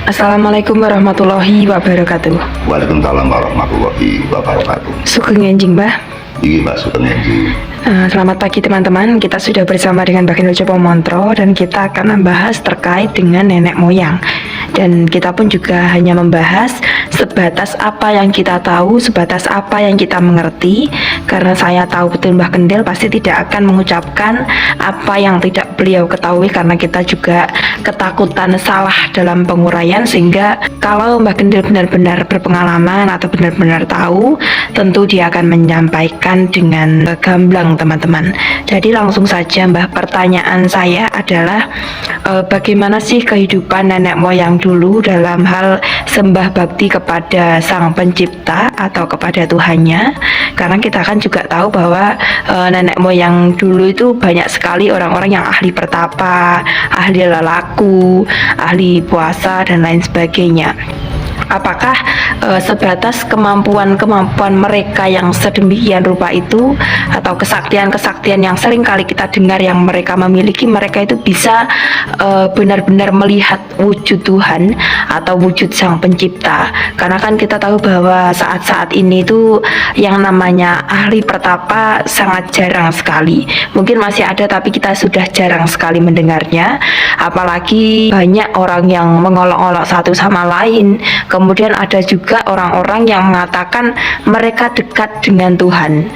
Assalamualaikum warahmatullahi wabarakatuh. Waalaikumsalam warahmatullahi wabarakatuh. Sugeng enjing, Mbah. Iya Mbak Sugeng Enjing. Selamat pagi teman-teman. Kita sudah bersama dengan Baginda Jopo Montro dan kita akan membahas terkait dengan nenek moyang. Dan kita pun juga hanya membahas sebatas apa yang kita tahu, sebatas apa yang kita mengerti. Karena saya tahu betul Mbah Kendil pasti tidak akan mengucapkan apa yang tidak beliau ketahui, karena kita juga ketakutan salah dalam penguraian. Sehingga kalau Mbah Kendil benar-benar berpengalaman atau benar-benar tahu, tentu dia akan menyampaikan dengan gamblang teman-teman. Jadi langsung saja Mbah, pertanyaan saya adalah bagaimana sih kehidupan nenek moyang dulu dalam hal sembah bakti kepada Sang Pencipta atau kepada Tuhannya? Karena kita kan juga tahu bahwa nenek moyang dulu itu banyak sekali orang-orang yang ahli pertapa, ahli lelaku, ahli puasa dan lain sebagainya. Apakah sebatas kemampuan-kemampuan mereka yang sedemikian rupa itu, atau kesaktian-kesaktian yang sering kali kita dengar yang mereka memiliki, mereka itu bisa benar-benar melihat wujud Tuhan atau wujud Sang Pencipta? Karena kan kita tahu bahwa saat-saat ini itu yang namanya ahli pertapa sangat jarang sekali. Mungkin masih ada tapi kita sudah jarang sekali mendengarnya. Apalagi banyak orang yang mengolok-olok satu sama lain. Kemudian ada juga orang-orang yang mengatakan mereka dekat dengan Tuhan,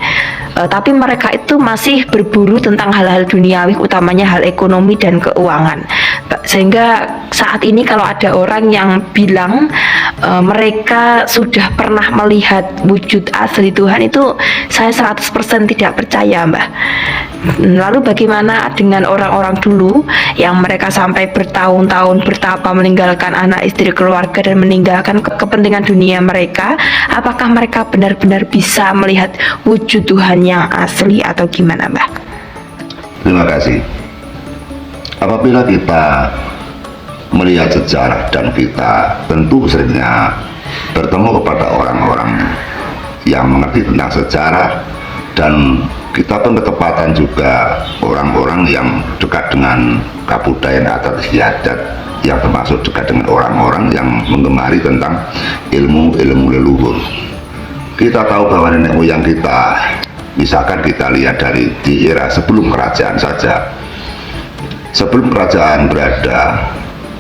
tapi mereka itu masih berburu tentang hal-hal duniawi, utamanya hal ekonomi dan keuangan. Sehingga saat ini kalau ada orang yang bilang mereka sudah pernah melihat wujud asli Tuhan, itu saya 100% tidak percaya, Mbak. Lalu bagaimana dengan orang-orang dulu yang mereka sampai bertahun-tahun bertapa meninggalkan anak istri keluarga dan meninggalkan kepentingan dunia mereka? Apakah mereka benar-benar bisa melihat wujud Tuhan yang asli atau gimana, Mbak? Terima kasih. Apabila kita melihat sejarah dan kita tentu seringnya bertemu kepada orang-orang yang mengerti tentang sejarah, dan kita pun ketepatan juga orang-orang yang dekat dengan kebudayaan adat istiadat, yang termasuk dekat dengan orang-orang yang menggemari tentang ilmu-ilmu leluhur. Kita tahu bahwa nenek moyang kita, misalkan kita lihat dari di era sebelum kerajaan saja, sebelum kerajaan berada,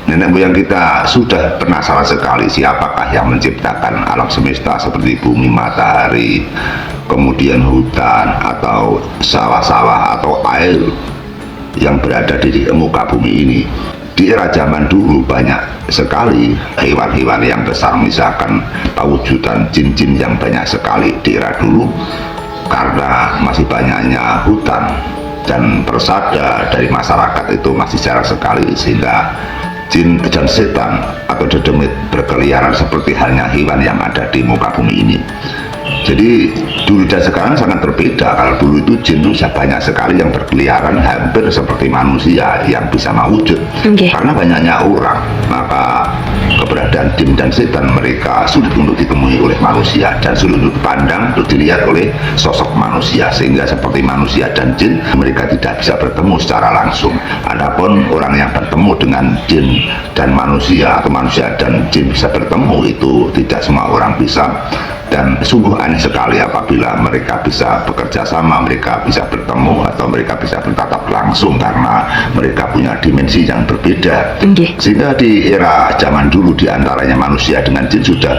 nenek moyang kita sudah penasaran sekali siapakah yang menciptakan alam semesta seperti bumi, matahari, kemudian hutan atau sawah-sawah atau air yang berada di muka bumi ini. Di era zaman dulu banyak sekali hewan-hewan yang besar, misalkan pewujudan jin-jin yang banyak sekali di era dulu, karena masih banyaknya hutan dan persada dari masyarakat itu masih jarang sekali, sehingga jin dan setan atau dedemit berkeliaran seperti halnya hewan yang ada di muka bumi ini. Jadi dulu dan sekarang sangat berbeda. Kalau dulu itu jin itu banyak sekali yang berkeliaran hampir seperti manusia yang bisa mewujud. Karena banyaknya orang, maka keberadaan jin dan setan mereka sulit untuk ditemui oleh manusia dan sulit untuk dipandang, untuk dilihat oleh sosok manusia, sehingga seperti manusia dan jin mereka tidak bisa bertemu secara langsung. Adapun orang yang bertemu dengan jin dan manusia atau manusia dan jin bisa bertemu, itu tidak semua orang bisa. Dan sungguh aneh sekali apabila mereka bisa bekerja sama, mereka bisa bertemu atau mereka bisa bertatap langsung, karena mereka punya dimensi yang berbeda. Sehingga di era zaman dulu di antaranya manusia dengan jin sudah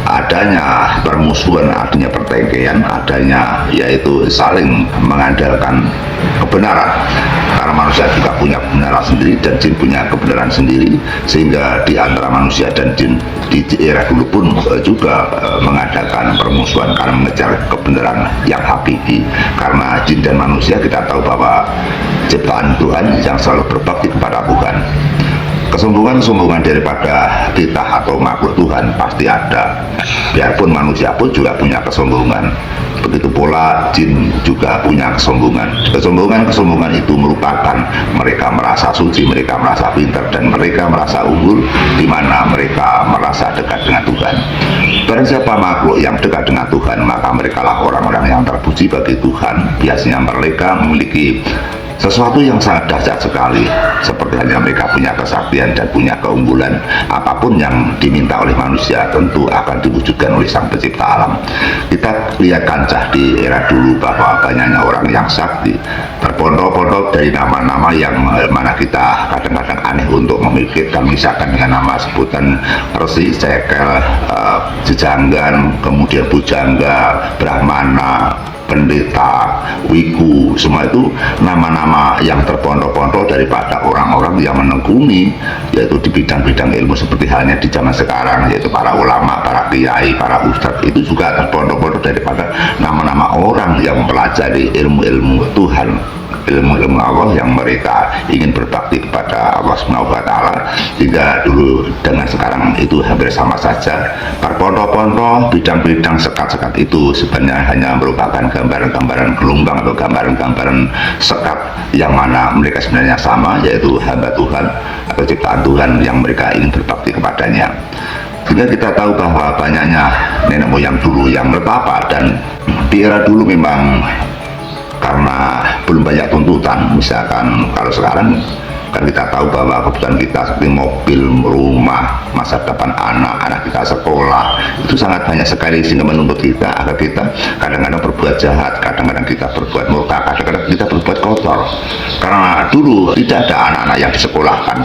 adanya permusuhan, adanya pertengkaran, adanya yaitu saling mengandalkan kebenaran, karena manusia juga punya kebenaran sendiri dan jin punya kebenaran sendiri. Sehingga di antara manusia dan jin di era dulu pun juga mengadakan permusuhan karena mengejar kebenaran yang hakiki. Karena jin dan manusia kita tahu bahwa ciptaan Tuhan yang selalu berbakti kepada Tuhan. Kesombongan-kesombongan daripada kita atau makhluk Tuhan pasti ada, biarpun manusia pun juga punya kesombongan. Begitu pula jin juga punya kesombongan. Kesombongan itu merupakan mereka merasa suci, mereka merasa pintar, dan mereka merasa unggul, di mana mereka merasa dekat dengan Tuhan. Barang siapa makhluk yang dekat dengan Tuhan, maka mereka lah orang-orang yang terpuji bagi Tuhan. Biasanya mereka memiliki sesuatu yang sangat dahsyat sekali, seperti halnya mereka punya kesaktian dan punya keunggulan. Apapun yang diminta oleh manusia tentu akan diwujudkan oleh Sang Pencipta alam. Kita lihat kancah di era dulu bahwa banyaknya orang yang sakti, terpondok-pondok dari nama-nama yang mana kita kadang-kadang aneh untuk memikirkan, misalkan dengan nama sebutan Resi, Cekel, Jejanggan, kemudian Bujangga, Brahmana, Pendeta, Wiku, semua itu nama-nama yang terpondok-pondok daripada orang-orang yang menekuni, yaitu di bidang-bidang ilmu seperti halnya di zaman sekarang, yaitu para ulama, para kiai, para ustadz. Itu juga terpondok-pondok daripada nama-nama orang yang mempelajari ilmu-ilmu Tuhan, ilmu-ilmu Allah, yang mereka ingin berbakti kepada Allah Subhanahu wa Ta'ala. Sehingga dulu dengan sekarang itu hampir sama saja. Terpondok-pondok bidang-bidang sekat-sekat itu sebenarnya hanya merupakan gambaran-gambaran gelombang atau gambaran-gambaran sekat yang mana mereka sebenarnya sama, yaitu hamba Tuhan atau ciptaan Tuhan yang mereka ingin berbakti kepadanya. Sehingga kita tahu bahwa banyaknya nenek moyang dulu yang bertapa, dan di era dulu memang karena belum banyak tuntutan. Misalkan kalau sekarang kan kita tahu bahwa kebutuhan kita seperti mobil, rumah, masa depan anak-anak kita sekolah itu sangat banyak sekali, sehingga menuntut kita agar kita kadang-kadang berbuat jahat, kadang-kadang kita berbuat murka, kadang-kadang kita berbuat kotor. Karena dulu tidak ada anak-anak yang disekolahkan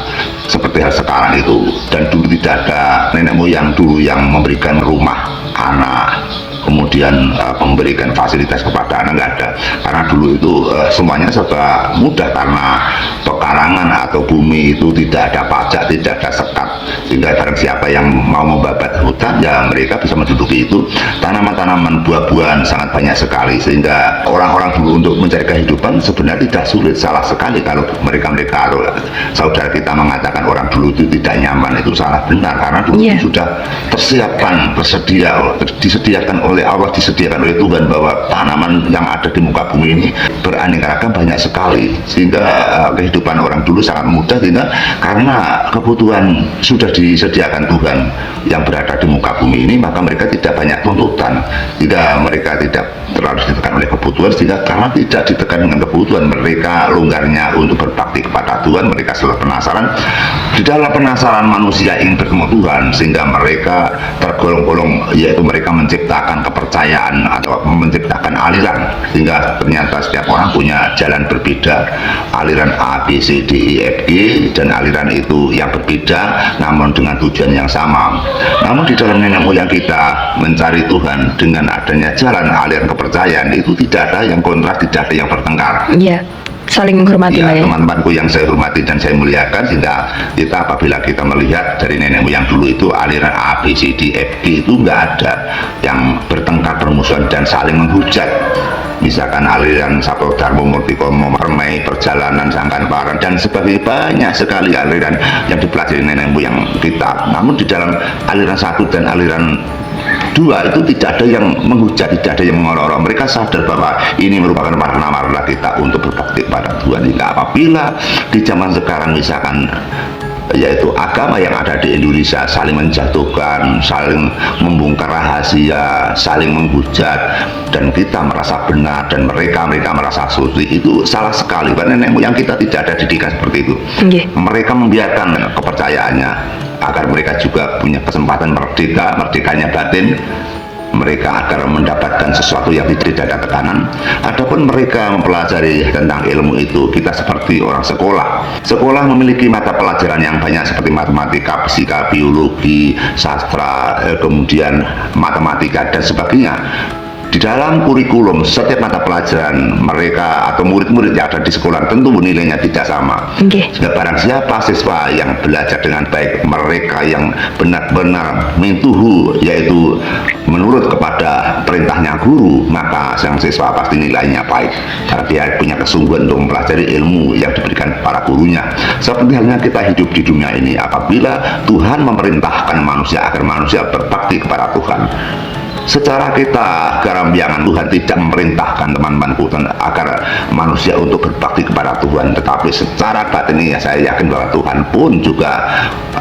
seperti hal sekarang itu, dan dulu tidak ada nenek moyang dulu yang memberikan rumah anak, kemudian memberikan fasilitas kepada anak, nggak ada. Karena dulu itu semuanya serba mudah, karena pekarangan atau bumi itu tidak ada pajak, tidak ada sekat, sehingga barang siapa yang mau membabat hutan ya mereka bisa menduduki itu. Tanaman-tanaman, buah-buahan sangat banyak sekali, sehingga orang-orang dulu untuk mencari kehidupan sebenarnya tidak sulit. Salah sekali kalau mereka atau saudara kita mengatakan orang dulu itu tidak nyaman, itu salah benar. Karena dulu itu sudah disediakan oleh Allah, disediakan oleh Tuhan, bahwa tanaman yang ada di muka bumi ini beraneka ragam banyak sekali, sehingga kehidupan orang dulu sangat mudah. Sehingga karena kebutuhan sudah disediakan Tuhan yang berada di muka bumi ini, maka mereka tidak banyak tuntutan, sehingga mereka tidak terlalu ditekan oleh kebutuhan. Sehingga karena tidak ditekan dengan kebutuhan, mereka longgarnya untuk berbakti kepada Tuhan. Mereka selalu penasaran, di dalam penasaran manusia ingin bertemu Tuhan, sehingga mereka tergolong-golong, yaitu mereka menciptakan kepercayaan atau menciptakan aliran, sehingga ternyata setiap orang punya jalan berbeda, aliran A, B, C, D, E, F, G, dan aliran itu yang berbeda namun dengan tujuan yang sama. Namun di dalam nenek moyang kita mencari Tuhan dengan adanya jalan aliran kepercayaan itu tidak ada yang kontras, tidak ada yang bertengkar. Iya, saling menghormati ya, lah ya. Teman-temanku yang saya hormati dan saya muliakan, sehingga kita apabila kita melihat dari nenek moyang dulu itu aliran A, B, C, D, F, G itu nggak ada yang bertengkar, bermusuhan, dan saling menghujat. Misalkan aliran Sabto Darmo Murtikomo, Permai, Perjalanan, Sangkan Paran, dan sebagainya, banyak sekali aliran yang dipelajari nenek moyang kita. Namun di dalam aliran satu dan aliran dua itu tidak ada yang menghujat, tidak ada yang mengolok-olok. Mereka sadar bahwa ini merupakan warna-warna kita untuk berbakti pada Tuhan. Hingga apabila di zaman sekarang misalkan yaitu agama yang ada di Indonesia saling menjatuhkan, saling membongkar rahasia, saling menghujat, dan kita merasa benar dan mereka merasa suci, itu salah sekali. Karena nenek moyang kita tidak ada didikan seperti itu. Mereka membiarkan kepercayaannya agar mereka juga punya kesempatan merdekanya batin, mereka agar mendapatkan sesuatu yang tidak ada tekanan. Adapun mereka mempelajari tentang ilmu itu, kita seperti orang sekolah memiliki mata pelajaran yang banyak seperti matematika, fisika, biologi, sastra, kemudian matematika dan sebagainya. Di dalam kurikulum setiap mata pelajaran mereka atau murid-murid yang ada di sekolah tentu nilainya tidak sama. Sehingga barang siapa siswa yang belajar dengan baik, mereka yang benar-benar mintuhu, yaitu menurut kepada perintahnya guru, maka sang siswa pasti nilainya baik karena dia punya kesungguhan untuk mempelajari ilmu yang diberikan para gurunya. Seperti halnya kita hidup di dunia ini, apabila Tuhan memerintahkan manusia agar manusia berbakti kepada Tuhan, secara kita garambiangan Tuhan tidak memerintahkan teman-temanku agar manusia untuk berbakti kepada Tuhan, tetapi secara batin ya saya yakin bahwa Tuhan pun juga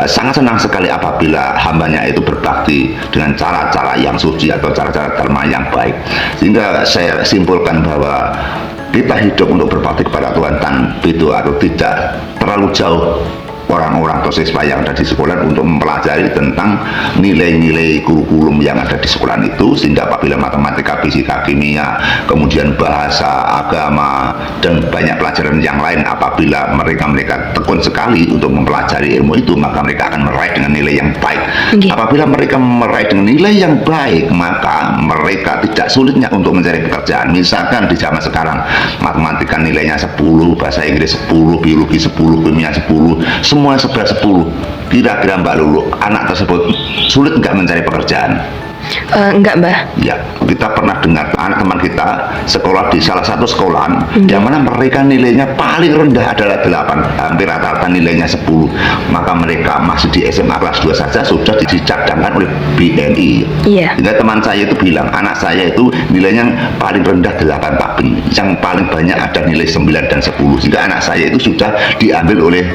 sangat senang sekali apabila hambanya itu berbakti dengan cara-cara yang suci atau cara-cara dharma yang baik. Sehingga saya simpulkan bahwa kita hidup untuk berbakti kepada Tuhan dan itu atau tidak terlalu jauh orang-orang atau siswa yang ada di sekolah untuk mempelajari tentang nilai-nilai kurikulum yang ada di sekolah itu, sehingga apabila matematika, fisika, kimia, kemudian bahasa, agama, dan banyak pelajaran yang lain, apabila mereka tekun sekali untuk mempelajari ilmu itu, maka mereka akan meraih dengan nilai yang baik. Apabila mereka meraih dengan nilai yang baik, maka mereka tidak sulitnya untuk mencari pekerjaan. Misalkan di zaman sekarang matematika nilainya 10, bahasa Inggris 10, biologi 10, kimia 10, semua 11-10. Kira-kira Mbak Lulu, anak tersebut sulit nggak mencari pekerjaan? Enggak, Mbah. Ya, kita pernah dengar anak teman kita sekolah di salah satu sekolahan yang mana mereka nilainya paling rendah adalah 8, hampir rata-rata nilainya 10. Maka mereka masih di SMA kelas 2 saja sudah dicadangkan oleh BNI. Iya. Hingga teman saya itu bilang, anak saya itu nilainya paling rendah 8, tapi yang paling banyak ada nilai 9 dan 10. Sehingga anak saya itu sudah diambil oleh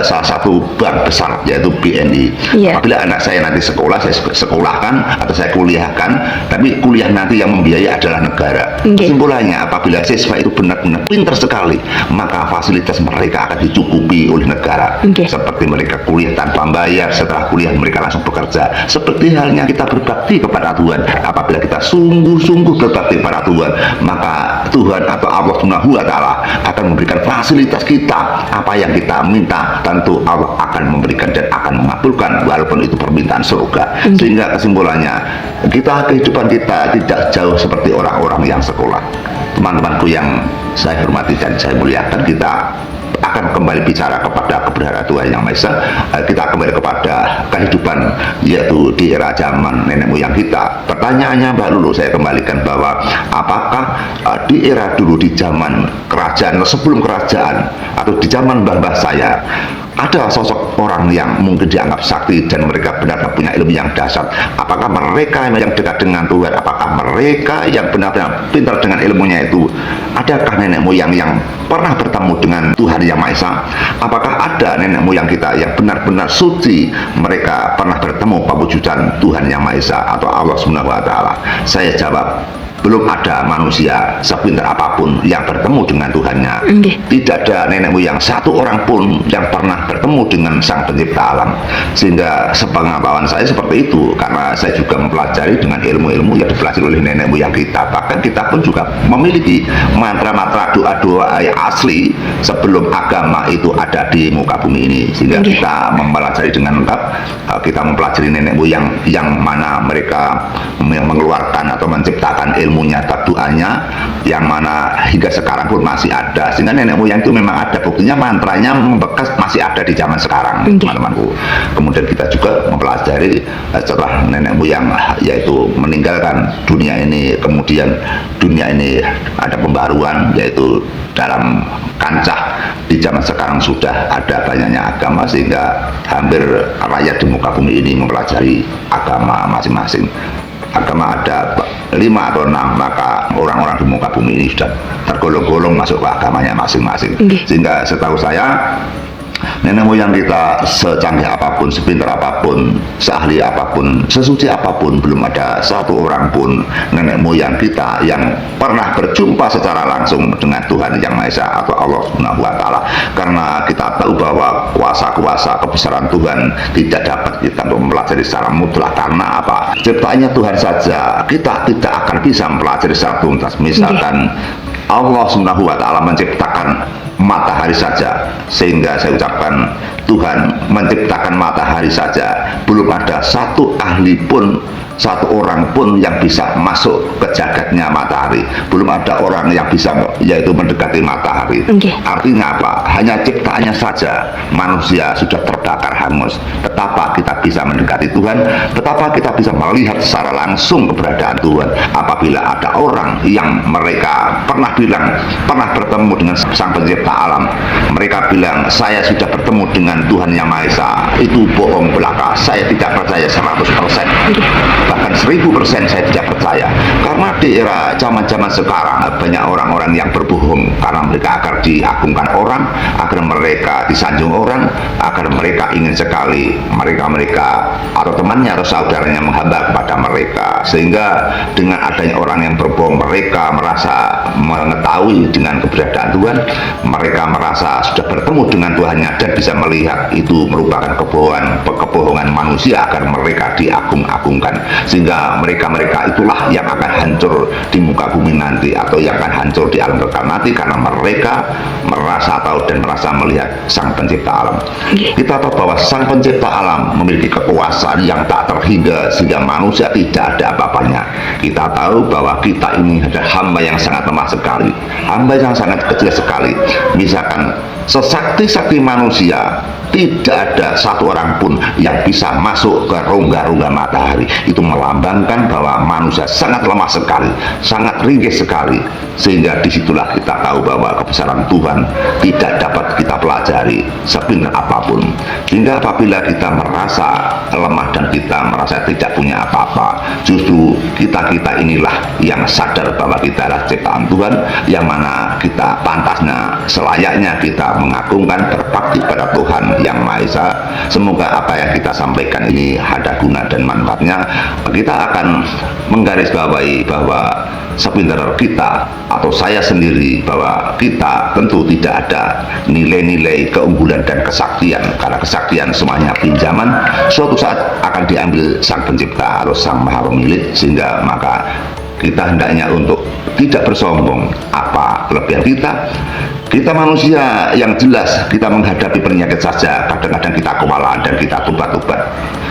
salah satu bank besar, yaitu BNI. Iya. Apabila anak saya nanti sekolah, saya sekolahkan atau saya kuliahkan, tapi kuliah nanti yang membiayai adalah negara. Kesimpulannya, apabila siswa itu benar-benar pintar sekali, maka fasilitas mereka akan dicukupi oleh negara. Seperti mereka kuliah tanpa bayar, setelah kuliah mereka langsung bekerja. Seperti halnya kita berbakti kepada Tuhan. Apabila kita sungguh-sungguh berbakti kepada Tuhan, maka Tuhan atau Allah Subhanahu wa Ta'ala akan memberikan fasilitas kita. Apa yang kita minta, tentu Allah akan memberikan dan akan mengabulkan, walaupun itu permintaan surga. Sehingga kesimpulannya, kehidupan kita tidak jauh seperti orang-orang yang sekolah. Teman-temanku yang saya hormati dan saya muliakan, kita akan kembali bicara kepada keberadaan Tuhan Yang Maha Esa. Kita kembali kepada kehidupan, yaitu di era zaman nenek moyang kita. Pertanyaannya Mbak Lulu, saya kembalikan bahwa apakah di era dulu, di zaman kerajaan, sebelum kerajaan, atau di zaman mbah-mbah saya, ada sosok orang yang mungkin dianggap sakti dan mereka benar-benar punya ilmu yang dasar? Apakah mereka yang dekat dengan Tuhan? Apakah mereka yang benar-benar pintar dengan ilmunya itu? Adakah nenek moyang yang pernah bertemu dengan Tuhan Yang Maha Esa? Apakah ada nenek moyang kita yang benar-benar suci, mereka pernah bertemu pewujudan Tuhan Yang Maha Esa atau Allah Subhanahu wa Ta'ala? Saya jawab, belum ada manusia sepintar apapun yang bertemu dengan Tuhannya. Tidak ada nenek moyang satu orang pun yang pernah bertemu dengan Sang Pencipta alam. Sehingga sepengetahuan saya seperti itu, karena saya juga mempelajari dengan ilmu-ilmu yang dipelajari oleh nenek moyang kita. Bahkan kita pun juga memiliki mantra-mantra, doa-doa yang asli sebelum agama itu ada di muka bumi ini. Sehingga kita mempelajari dengan lengkap. Kita mempelajari nenek moyang yang mana mereka mengeluarkan atau menciptakan ilmunya, doanya, yang mana hingga sekarang pun masih ada. Sehingga nenek moyang itu memang ada buktinya, mantranya membekas, masih ada di zaman sekarang, teman-temanku. Kemudian kita juga mempelajari setelah nenek moyang yaitu meninggalkan dunia ini, kemudian dunia ini ada pembaruan, yaitu dalam kancah di zaman sekarang sudah ada banyaknya agama, sehingga hampir rakyat di muka bumi ini mempelajari agama masing-masing. Agama ada 5 atau 6, maka orang-orang di muka bumi ini sudah tergolong-golong masuk ke agamanya masing-masing. Sehingga setahu saya, nenek moyang kita secanggih apapun, sepintar apapun, seahli apapun, sesuci apapun, belum ada satu orang pun nenek moyang kita yang pernah berjumpa secara langsung dengan Tuhan Yang Maha Esa atau Allah Subhanahu wa Ta'ala. Karena kita tahu bahwa kuasa-kuasa kebesaran Tuhan tidak dapat kita untuk mempelajari secara mutlak. Karena apa? Ciptaannya Tuhan saja, kita tidak akan bisa mempelajari secara tuntas. Misalkan Allah Subhanahu wa Ta'ala menciptakan matahari saja, sehingga saya ucapkan Tuhan menciptakan matahari saja, belum ada satu ahli pun, satu orang pun yang bisa masuk ke jagatnya matahari. Belum ada orang yang bisa yaitu mendekati matahari. Artinya apa? Hanya ciptaannya saja manusia sudah terbakar hangus. Betapa kita bisa mendekati Tuhan, betapa kita bisa melihat secara langsung keberadaan Tuhan. Apabila ada orang yang mereka pernah bilang pernah bertemu dengan Sang Pencipta alam, mereka bilang saya sudah bertemu dengan Tuhan Yang Maha Esa, itu bohong belaka. Saya tidak percaya 100%, bahkan 1000% saya tidak percaya. Karena di di era zaman-zaman sekarang banyak orang-orang yang berbohong karena mereka agar diagungkan orang, agar mereka disanjung orang, agar mereka ingin sekali mereka atau temannya atau saudaranya menghamba kepada mereka, sehingga dengan adanya orang yang berbohong mereka merasa mengetahui dengan keberadaan Tuhan, mereka merasa sudah bertemu dengan Tuhannya dan bisa melihat itu merupakan kebohongan manusia agar mereka diagung-agungkan, sehingga mereka itulah yang akan hancur di muka bumi nanti, atau yang akan hancur di alam kekal nanti, karena mereka merasa tahu dan merasa melihat Sang Pencipta alam. Kita tahu bahwa Sang Pencipta alam memiliki kekuasaan yang tak terhingga, sehingga manusia tidak ada apa-apanya. Kita tahu bahwa kita ini adalah hamba yang sangat lemah sekali, hamba yang sangat kecil sekali. Misalkan sesakti-sakti manusia, tidak ada satu orang pun yang bisa masuk ke rongga-rongga matahari. Itu melambangkan bahwa manusia sangat lemah sekali, sangat ringkih sekali, sehingga disitulah kita tahu bahwa kebesaran Tuhan tidak dapat kita pelajari sepintar apapun. Sehingga apabila kita merasa lemah dan kita merasa tidak punya apa-apa, justru kita inilah yang sadar bahwa kita adalah ciptaan Tuhan, yang mana kita pantasnya, selayaknya kita mengagungkan, berbakti pada Tuhan yang Maha Esa. Semoga apa yang kita sampaikan ini ada guna dan manfaatnya. Kita akan menggarisbawahi bahwa sepintar kita atau saya sendiri, bahwa kita tentu tidak ada nilai-nilai keunggulan dan kesaktian, karena kesaktian semuanya pinjaman, suatu saat akan diambil Sang Pencipta atau Sang Maha Pemilik, sehingga maka kita hendaknya untuk tidak bersombong. Apa kelebihan kita manusia yang jelas kita menghadapi penyakit saja, kadang-kadang kita kewalahan dan kita tobat-tobat,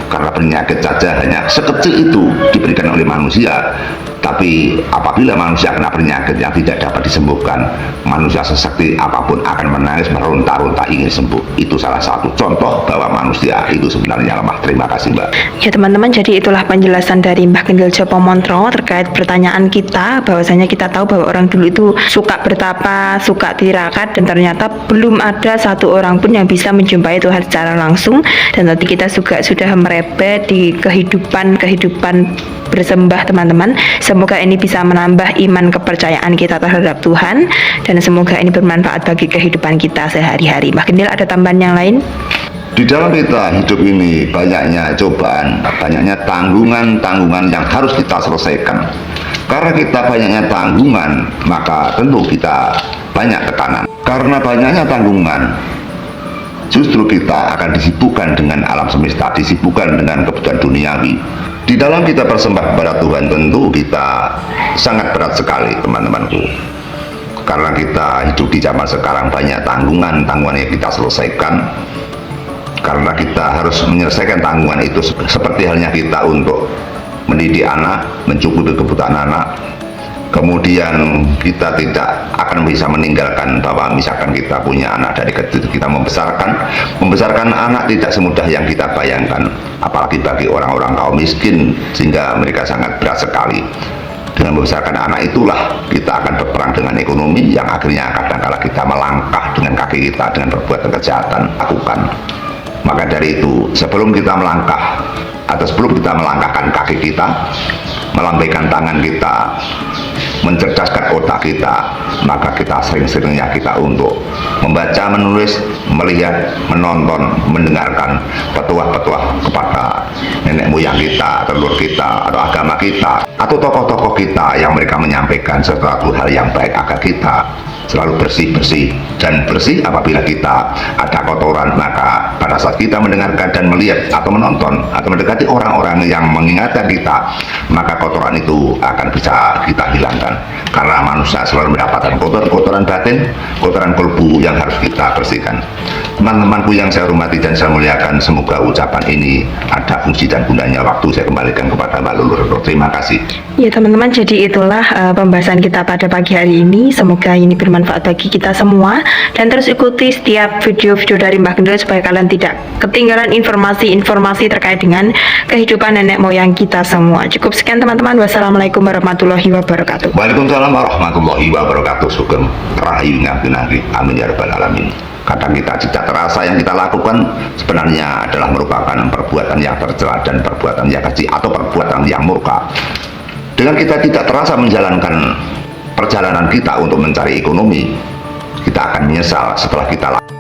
karena penyakit saja hanya sekecil itu diberikan oleh manusia. Tapi apabila manusia kena penyakit yang tidak dapat disembuhkan, manusia sesakti apapun akan menangis, meronta-ronta ingin sembuh. Itu salah satu contoh bahwa manusia itu sebenarnya lemah. Terima kasih, Mbak. Ya teman-teman, jadi itulah penjelasan dari Mbah Kendil Jopo Montro terkait pertanyaan kita, bahwasanya kita tahu bahwa orang dulu itu suka bertapa, suka tirakat, dan ternyata belum ada satu orang pun yang bisa menjumpai Tuhan secara langsung. Dan tadi kita juga sudah merebet di kehidupan bersembah, teman-teman. Semoga ini bisa menambah iman kepercayaan kita terhadap Tuhan, dan semoga ini bermanfaat bagi kehidupan kita sehari-hari. Mbah Kendil, ada tambahan yang lain? Di dalam kita hidup ini banyaknya cobaan, banyaknya tanggungan yang harus kita selesaikan. Karena kita banyaknya tanggungan, maka tentu kita banyak tekanan. Karena banyaknya tanggungan, justru kita akan disibukkan dengan alam semesta, disibukkan dengan kebutuhan duniawi. Di dalam kita bersembah kepada Tuhan, tentu kita sangat berat sekali, teman-temanku. Karena kita hidup di zaman sekarang banyak tanggungan yang kita selesaikan. Karena kita harus menyelesaikan tanggungan itu, seperti halnya kita untuk mendidik anak, mencukupi kebutuhan anak. Kemudian kita tidak akan bisa meninggalkan bahwa misalkan kita punya anak dari kecil, kita membesarkan anak tidak semudah yang kita bayangkan, apalagi bagi orang-orang kaum miskin, sehingga mereka sangat berat sekali. Dengan membesarkan anak itulah kita akan berperang dengan ekonomi, yang akhirnya kadang-kala kita melangkah dengan kaki kita dengan perbuatan kejahatan lakukan. Maka dari itu, sebelum kita melangkah atau sebelum kita melangkahkan kaki kita, melambaikan tangan kita, mencerdaskan otak kita, maka kita sering-seringnya kita untuk membaca, menulis, melihat, menonton, mendengarkan petuah-petuah kepada nenek moyang kita, leluhur kita, atau agama kita, atau tokoh-tokoh kita yang mereka menyampaikan sesuatu hal yang baik agar kita selalu bersih-bersih. Dan bersih apabila kita ada kotoran, maka pada saat kita mendengarkan dan melihat atau menonton atau mendekati orang-orang yang mengingatkan kita, maka kotoran itu akan bisa kita hilangkan. Karena manusia selalu mendapatkan kotoran batin, kotoran kalbu yang harus kita bersihkan. Teman-temanku yang saya hormati dan saya muliakan, semoga ucapan ini ada fungsi dan gunanya. Waktu saya kembalikan kepada Mbak Lulur. Terima kasih. Ya teman-teman, jadi itulah pembahasan kita pada pagi hari ini. Semoga ini bermanfaat bagi kita semua, dan terus ikuti setiap video-video dari Mbah Kendil supaya kalian tidak ketinggalan informasi-informasi terkait dengan kehidupan nenek moyang kita semua. Cukup sekian teman-teman. Wassalamualaikum warahmatullahi wabarakatuh. Waalaikumsalam warahmatullahi wabarakatuh. Sugeng rahayu ngabdi. Amin ya rabbal alamin. Kadang kita tidak terasa yang kita lakukan sebenarnya adalah merupakan perbuatan yang tercela dan perbuatan yang keji atau perbuatan yang murka. Dengan kita tidak terasa menjalankan perjalanan kita untuk mencari ekonomi, kita akan menyesal setelah kita